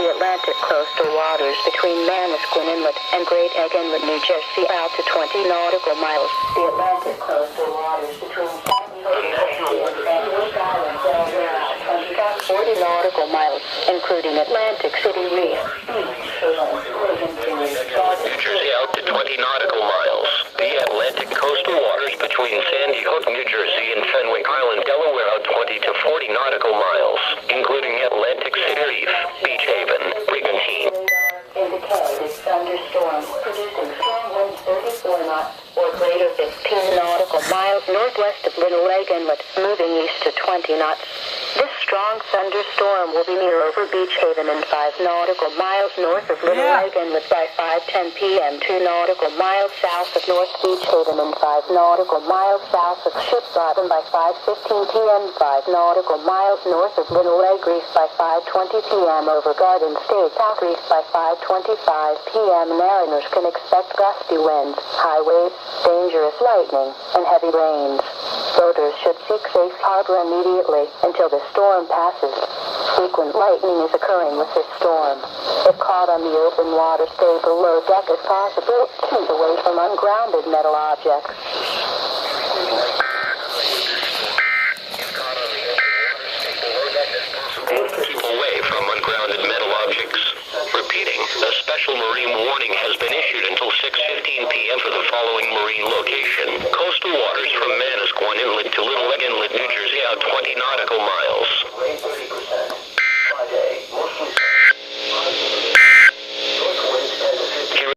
the Atlantic coastal waters between Manasquan Inlet and Great Egg Inlet, New Jersey, out to 20 nautical miles. The Atlantic coastal waters between San Diego and Sandwich Island, Delaware, out 40 nautical miles, including Atlantic City Reef. New Jersey out to 20 nautical miles. The Atlantic coastal waters between Sandy Hook, New Jersey and Fenwick Island, Delaware out 20 to 40 nautical miles, including Atlantic City Reef, Beach Haven, Brigantine. Indicated thunderstorms producing strong winds 34 knots or greater 15 nautical miles northwest of Little Lake Inlet, moving east to 20 knots. This strong thunderstorm will be near over Beach Haven and 5 nautical miles north of Little Lake Inlet by 5:10 p.m. 2 nautical miles south of North Beach Haven and 5 nautical miles south of Ship Bottom by 5:15 p.m. 5 nautical miles north of Little Lake Reef by 5:20 p.m. over Garden State South Reef by 5:25 p.m. Mariners can expect gusty winds, high waves, dangerous lightning, and heavy rains. Boaters should seek safe harbor immediately until the storm passes. Frequent lightning is occurring with this storm. If caught on the open water, stay below deck as possible, keep away from ungrounded metal objects. Keep away from ungrounded metal objects. Repeating, a special marine warning has been issued until 6:15 p.m. for the following marine location. Coastal waters from Manasquan Inlet to Little Egg Inlet, New Jersey out 20 nautical miles.